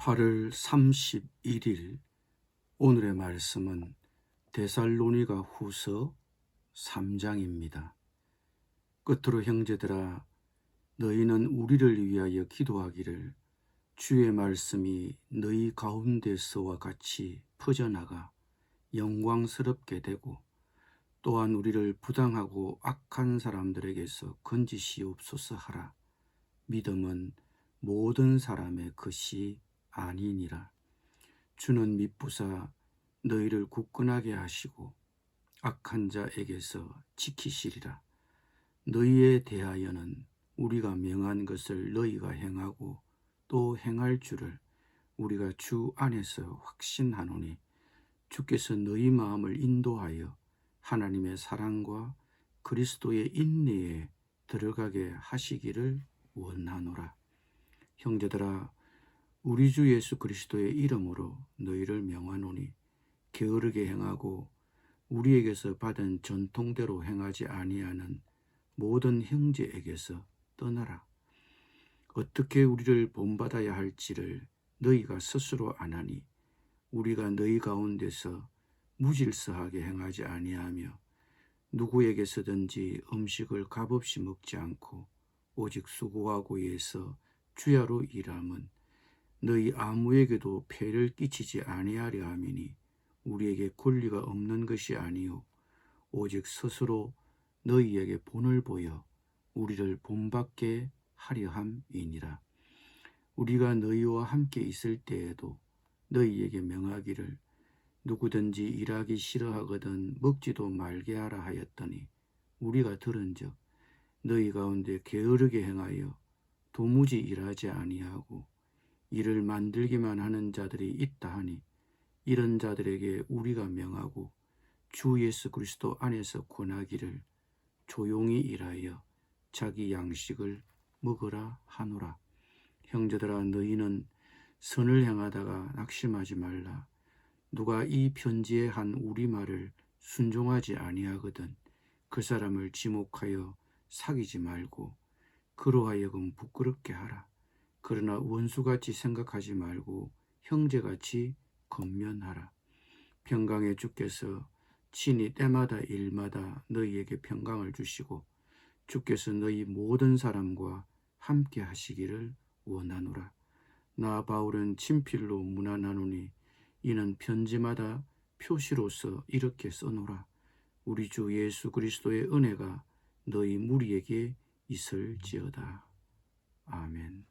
8월 31일 오늘의 말씀은 데살로니가 후서 3장입니다. 끝으로 형제들아, 너희는 우리를 위하여 기도하기를 주의 말씀이 너희 가운데서와 같이 퍼져나가 영광스럽게 되고 또한 우리를 부당하고 악한 사람들에게서 건지시옵소서 하라. 믿음은 모든 사람의 것이 아니니라. 주는 미쁘사 너희를 굳건하게 하시고 악한 자에게서 지키시리라. 너희에 대하여는 우리가 명한 것을 너희가 행하고 또 행할 줄을 우리가 주 안에서 확신하노니 주께서 너희 마음을 인도하여 하나님의 사랑과 그리스도의 인내에 들어가게 하시기를 원하노라. 형제들아, 우리 주 예수 그리스도의 이름으로 너희를 명하노니 게으르게 행하고 우리에게서 받은 전통대로 행하지 아니하는 모든 형제에게서 떠나라. 어떻게 우리를 본받아야 할지를 너희가 스스로 아나니 우리가 너희 가운데서 무질서하게 행하지 아니하며 누구에게서든지 음식을 값없이 먹지 않고 오직 수고하고 위해서 주야로 일함은 너희 아무에게도 폐를 끼치지 아니하려 함이니 우리에게 권리가 없는 것이 아니요 오직 스스로 너희에게 본을 보여 우리를 본받게 하려 함이니라. 우리가 너희와 함께 있을 때에도 너희에게 명하기를 누구든지 일하기 싫어하거든 먹지도 말게 하라 하였더니 우리가 들은즉 너희 가운데 게으르게 행하여 도무지 일하지 아니하고 일을 만들기만 하는 자들이 있다 하니 이런 자들에게 우리가 명하고 주 예수 그리스도 안에서 권하기를 조용히 일하여 자기 양식을 먹으라 하노라. 형제들아, 너희는 선을 행하다가 낙심하지 말라. 누가 이 편지에 한 우리말을 순종하지 아니하거든 그 사람을 지목하여 사귀지 말고 그로 하여금 부끄럽게 하라. 그러나 원수같이 생각하지 말고 형제같이 권면하라. 평강의 주께서 친히 때마다 일마다 너희에게 평강을 주시고 주께서 너희 모든 사람과 함께 하시기를 원하노라. 나 바울은 친필로 문안하노니 이는 편지마다 표시로서 이렇게 써노라. 우리 주 예수 그리스도의 은혜가 너희 무리에게 있을지어다. 아멘.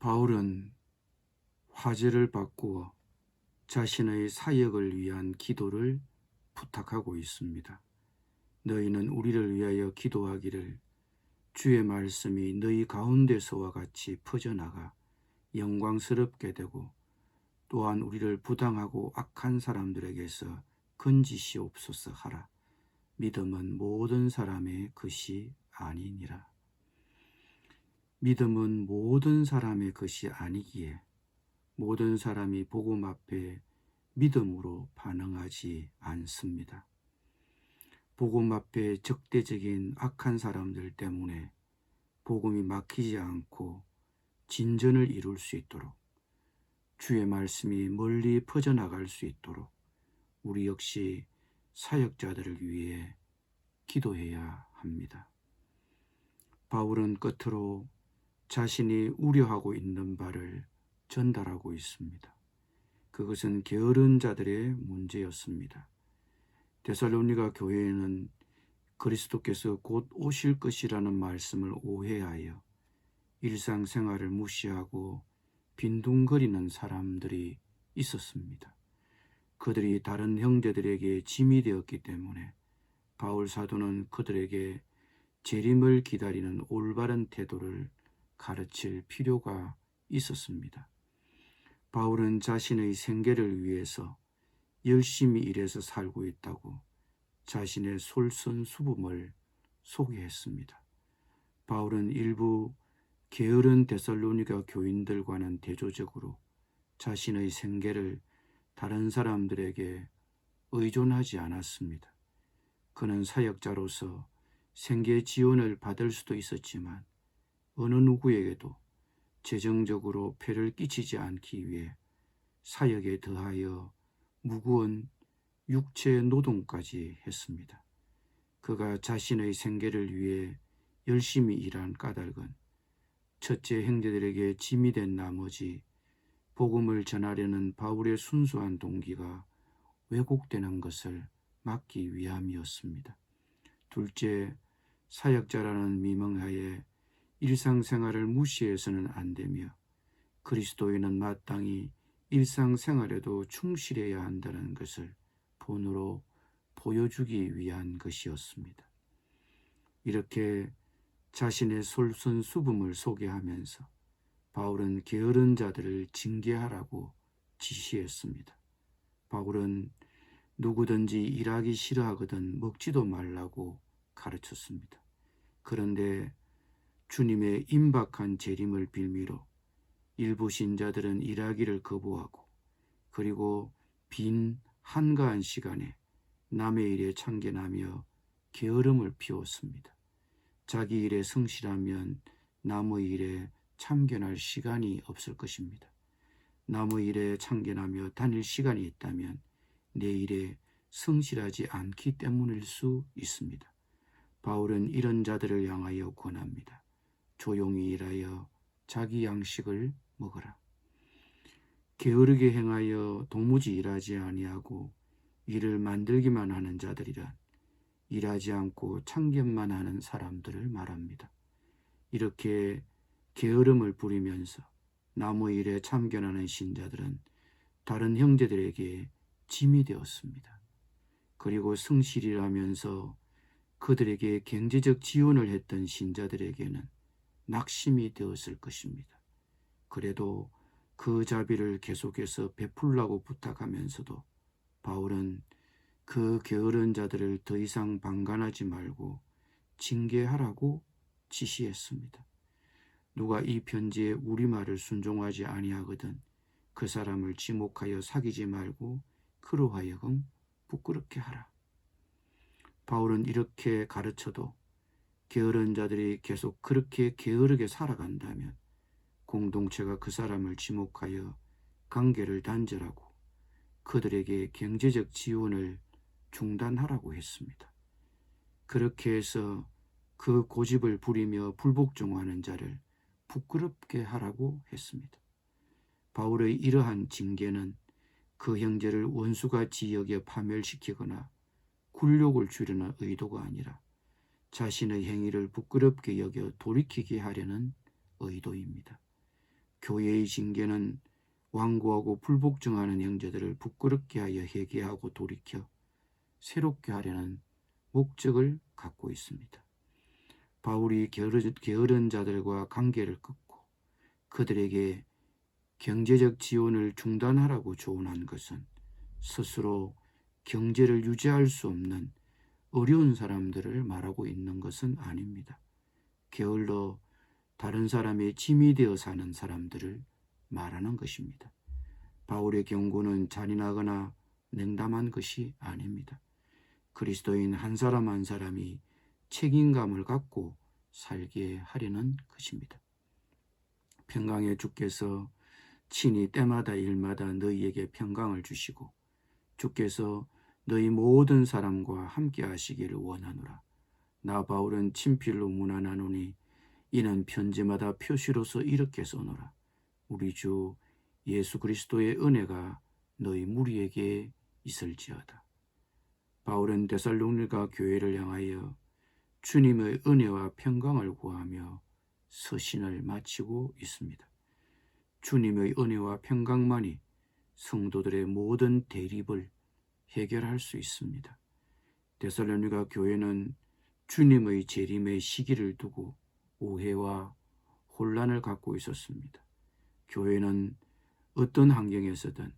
바울은 화제를 바꾸어 자신의 사역을 위한 기도를 부탁하고 있습니다. 너희는 우리를 위하여 기도하기를 주의 말씀이 너희 가운데서와 같이 퍼져나가 영광스럽게 되고 또한 우리를 부당하고 악한 사람들에게서 건지시옵소서 하라. 믿음은 모든 사람의 것이 아니니라. 믿음은 모든 사람의 것이 아니기에 모든 사람이 복음 앞에 믿음으로 반응하지 않습니다. 복음 앞에 적대적인 악한 사람들 때문에 복음이 막히지 않고 진전을 이룰 수 있도록 주의 말씀이 멀리 퍼져나갈 수 있도록 우리 역시 사역자들을 위해 기도해야 합니다. 바울은 끝으로 자신이 우려하고 있는 바를 전달하고 있습니다. 그것은 게으른 자들의 문제였습니다. 데살로니가 교회에는 그리스도께서 곧 오실 것이라는 말씀을 오해하여 일상생활을 무시하고 빈둥거리는 사람들이 있었습니다. 그들이 다른 형제들에게 짐이 되었기 때문에 바울 사도는 그들에게 재림을 기다리는 올바른 태도를 가르칠 필요가 있었습니다. 바울은 자신의 생계를 위해서 열심히 일해서 살고 있다고 자신의 솔선수범을 소개했습니다. 바울은 일부 게으른 데살로니가 교인들과는 대조적으로 자신의 생계를 다른 사람들에게 의존하지 않았습니다. 그는 사역자로서 생계 지원을 받을 수도 있었지만 어느 누구에게도 재정적으로 폐를 끼치지 않기 위해 사역에 더하여 무거운 육체 노동까지 했습니다. 그가 자신의 생계를 위해 열심히 일한 까닭은 첫째 형제들에게 짐이 된 나머지 복음을 전하려는 바울의 순수한 동기가 왜곡되는 것을 막기 위함이었습니다. 둘째, 사역자라는 미명하에 일상생활을 무시해서는 안 되며 그리스도인은 마땅히 일상생활에도 충실해야 한다는 것을 본으로 보여주기 위한 것이었습니다. 이렇게 자신의 솔선수범을 소개하면서 바울은 게으른 자들을 징계하라고 지시했습니다. 바울은 누구든지 일하기 싫어하거든 먹지도 말라고 가르쳤습니다. 그런데 주님의 임박한 재림을 빌미로 일부 신자들은 일하기를 거부하고 그리고 빈 한가한 시간에 남의 일에 참견하며 게으름을 피웠습니다. 자기 일에 성실하면 남의 일에 참견할 시간이 없을 것입니다. 남의 일에 참견하며 다닐 시간이 있다면 내 일에 성실하지 않기 때문일 수 있습니다. 바울은 이런 자들을 향하여 권합니다. 조용히 일하여 자기 양식을 먹어라. 게으르게 행하여 도무지 일하지 아니하고 일을 만들기만 하는 자들이란 일하지 않고 참견만 하는 사람들을 말합니다. 이렇게 게으름을 부리면서 남의 일에 참견하는 신자들은 다른 형제들에게 짐이 되었습니다. 그리고 성실이라면서 그들에게 경제적 지원을 했던 신자들에게는 낙심이 되었을 것입니다. 그래도 그 자비를 계속해서 베풀라고 부탁하면서도 바울은 그 게으른 자들을 더 이상 방관하지 말고 징계하라고 지시했습니다. 누가 이 편지에 우리말을 순종하지 아니하거든 그 사람을 지목하여 사귀지 말고 그로 하여금 부끄럽게 하라. 바울은 이렇게 가르쳐도 게으른 자들이 계속 그렇게 게으르게 살아간다면 공동체가 그 사람을 지목하여 관계를 단절하고 그들에게 경제적 지원을 중단하라고 했습니다. 그렇게 해서 그 고집을 부리며 불복종하는 자를 부끄럽게 하라고 했습니다. 바울의 이러한 징계는 그 형제를 원수같이 여겨 파멸시키거나 굴욕을 주려는 의도가 아니라 자신의 행위를 부끄럽게 여겨 돌이키게 하려는 의도입니다. 교회의 징계는 완고하고 불복종하는 형제들을 부끄럽게 하여 회개하고 돌이켜 새롭게 하려는 목적을 갖고 있습니다. 바울이 게으른 자들과 관계를 끊고 그들에게 경제적 지원을 중단하라고 조언한 것은 스스로 경제를 유지할 수 없는 어려운 사람들을 말하고 있는 것은 아닙니다. 게을러 다른 사람의 짐이 되어 사는 사람들을 말하는 것입니다. 바울의 경고는 잔인하거나 냉담한 것이 아닙니다. 그리스도인 한 사람 한 사람이 책임감을 갖고 살게 하려는 것입니다. 평강의 주께서 친히 때마다 일마다 너희에게 평강을 주시고 주께서 너희 모든 사람과 함께 하시기를 원하노라. 나 바울은 친필로 문안하노니 이는 편지마다 표시로서 이렇게 써노라. 우리 주 예수 그리스도의 은혜가 너희 무리에게 있을지어다. 바울은 데살로니가 교회를 향하여 주님의 은혜와 평강을 구하며 서신을 마치고 있습니다. 주님의 은혜와 평강만이 성도들의 모든 대립을 해결할 수 있습니다. 데살로니가 교회는 주님의 재림의 시기를 두고 오해와 혼란을 갖고 있었습니다. 교회는 어떤 환경에서든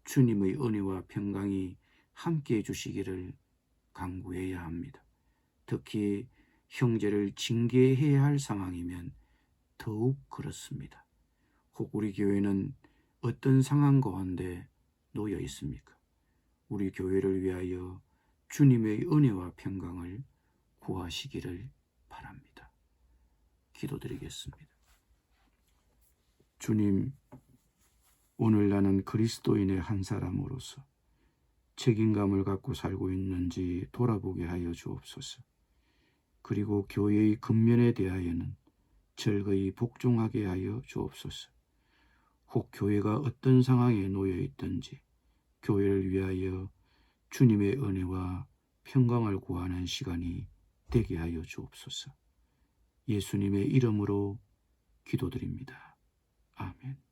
주님의 은혜와 평강이 함께해 주시기를 간구해야 합니다. 특히 형제를 징계해야 할 상황이면 더욱 그렇습니다. 혹 우리 교회는 어떤 상황 가운데 놓여 있습니까? 우리 교회를 위하여 주님의 은혜와 평강을 구하시기를 바랍니다. 기도드리겠습니다. 주님, 오늘 나는 그리스도인의 한 사람으로서 책임감을 갖고 살고 있는지 돌아보게 하여 주옵소서. 그리고 교회의 근면에 대하여는 절거히 복종하게 하여 주옵소서. 혹 교회가 어떤 상황에 놓여 있든지 교회를 위하여 주님의 은혜와 평강을 구하는 시간이 되게 하여 주옵소서. 예수님의 이름으로 기도드립니다. 아멘.